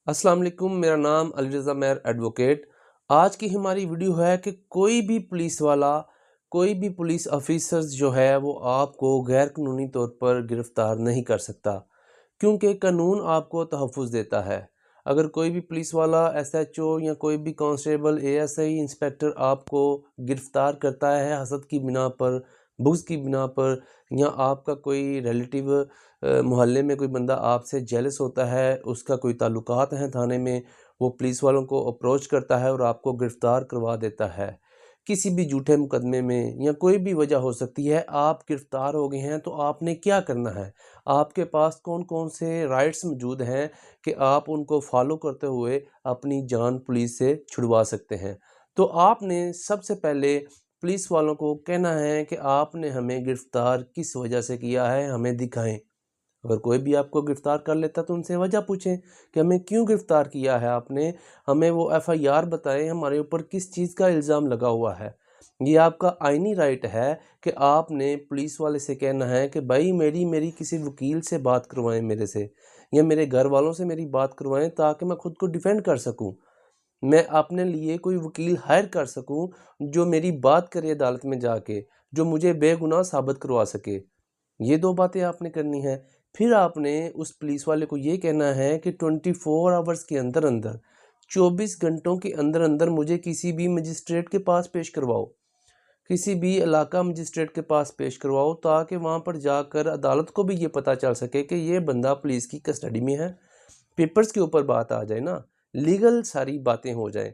अस्सलाम वालेकुम, मेरा नाम अली रज़ा मेहर एडवोकेट। आज की हमारी वीडियो है कि कोई भी पुलिस वाला, कोई भी पुलिस ऑफिसर्स जो है वो आपको गैर कानूनी तौर पर गिरफ़्तार नहीं कर सकता, क्योंकि कानून आपको तहफ़्फ़ुज़ देता है। अगर कोई भी पुलिस वाला, एसएचओ या कोई भी कांस्टेबल, एएसआई, इंस्पेक्टर आपको गिरफ़्तार करता है हसद की बिना पर, बुग़्ज़ की बिना पर, या आपका कोई रिलेटिव मोहल्ले में कोई बंदा आपसे जेलस होता है, उसका कोई ताल्लुकात हैं थाने में, वो पुलिस वालों को अप्रोच करता है और आपको गिरफ़्तार करवा देता है किसी भी झूठे मुकदमे में, या कोई भी वजह हो सकती है, आप गिरफ़्तार हो गए हैं, तो आपने क्या करना है? आपके पास कौन कौन से राइट्स मौजूद हैं कि आप उनको फॉलो करते हुए अपनी जान पुलिस से छुड़वा सकते हैं। तो आपने सबसे पहले पुलिस वालों को कहना है कि आपने हमें गिरफ़्तार किस वजह से किया है, हमें दिखाएं। अगर कोई भी आपको गिरफ़्तार कर लेता तो उनसे वजह पूछें कि हमें क्यों गिरफ़्तार किया है आपने, हमें वो एफआईआर बताएं, हमारे ऊपर किस चीज़ का इल्ज़ाम लगा हुआ है। ये आपका आईनी राइट है कि आपने पुलिस वाले से कहना है कि भाई मेरी मेरी किसी वकील से बात करवाएं मेरे से, या मेरे घर वालों से मेरी बात करवाएं, ताकि मैं खुद को डिफेंड कर सकूं, मैं अपने लिए कोई वकील हायर कर सकूं जो मेरी बात करे अदालत में जाके, जो मुझे बेगुनाह साबित करवा सके। ये दो बातें आपने करनी है। फिर आपने उस पुलिस वाले को ये कहना है कि 24 आवर्स के अंदर अंदर, 24 घंटों के अंदर अंदर मुझे किसी भी मजिस्ट्रेट के पास पेश करवाओ, किसी भी इलाका मजिस्ट्रेट के पास पेश करवाओ, ताकि वहाँ पर जाकर अदालत को भी ये पता चल सके कि ये बंदा पुलिस की कस्टडी में है। पेपर्स के ऊपर बात आ जाए ना, लीगल सारी बातें हो जाएं,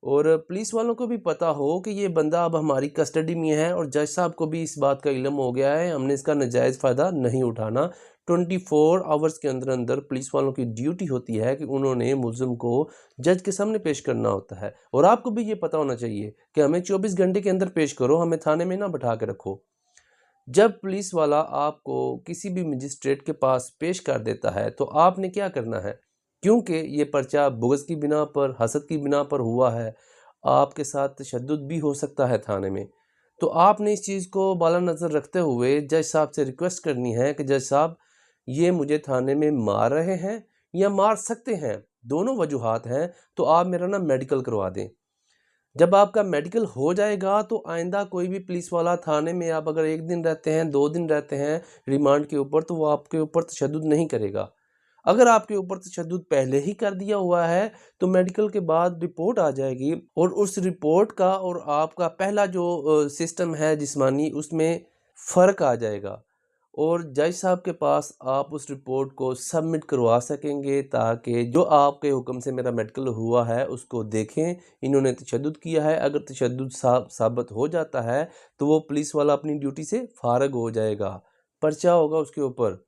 और पुलिस वालों को भी पता हो कि ये बंदा अब हमारी कस्टडी में है, और जज साहब को भी इस बात का इल्म हो गया है, हमने इसका नाजायज़ फ़ायदा नहीं उठाना। 24 आवर्स के अंदर अंदर पुलिस वालों की ड्यूटी होती है कि उन्होंने मुल्ज़िम को जज के सामने पेश करना होता है, और आपको भी ये पता होना चाहिए कि हमें 24 घंटे के अंदर पेश करो, हमें थाने में ना बैठा के रखो। जब पुलिस वाला आपको किसी भी मजिस्ट्रेट के पास पेश कर देता है, तो आपने क्या करना है, क्योंकि ये पर्चा बुग़्ज़ की बिना पर, हसद की बिना पर हुआ है, आपके साथ तशद्दुद भी हो सकता है थाने में। तो आपने इस चीज़ को बाला नज़र रखते हुए जज साहब से रिक्वेस्ट करनी है कि जज साहब, ये मुझे थाने में मार रहे हैं या मार सकते हैं, दोनों वजूहात हैं, तो आप मेरा ना मेडिकल करवा दें। जब आपका मेडिकल हो जाएगा, तो आइंदा कोई भी पुलिस वाला थाने में, आप अगर 1 दिन रहते हैं, 2 दिन रहते हैं रिमांड के ऊपर, तो वो आपके ऊपर तशद्दुद नहीं करेगा। अगर आपके ऊपर तशद्दुद पहले ही कर दिया हुआ है, तो मेडिकल के बाद रिपोर्ट आ जाएगी, और उस रिपोर्ट का और आपका पहला जो सिस्टम है जिस्मानी, उसमें फ़र्क आ जाएगा, और जज साहब के पास आप उस रिपोर्ट को सबमिट करवा सकेंगे, ताकि जो आपके हुक्म से मेरा मेडिकल हुआ है उसको देखें, इन्होंने तशद्दुद किया है। अगर तशद्दुद साबित हो जाता है, तो वो पुलिस वाला अपनी ड्यूटी से फ़ारिग हो जाएगा, पर्चा होगा उसके ऊपर।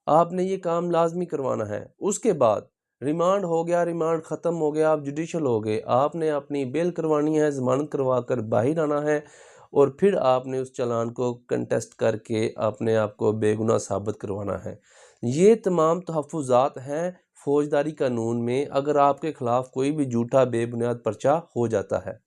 आपने ये काम लाजमी करवाना है। उसके बाद रिमांड हो गया, रिमांड ख़त्म हो गया, आप जुडिशल हो गए, आपने अपनी बेल करवानी है, ज़मानत करवा कर बाहर आना है, और फिर आपने उस चालान को कंटेस्ट करके अपने आप को बेगुनाह साबित करवाना है। ये तमाम तहफ़्फ़ुज़ात हैं फ़ौजदारी कानून में, अगर आपके ख़िलाफ़ कोई भी झूठा बेबुनियाद पर्चा हो जाता है।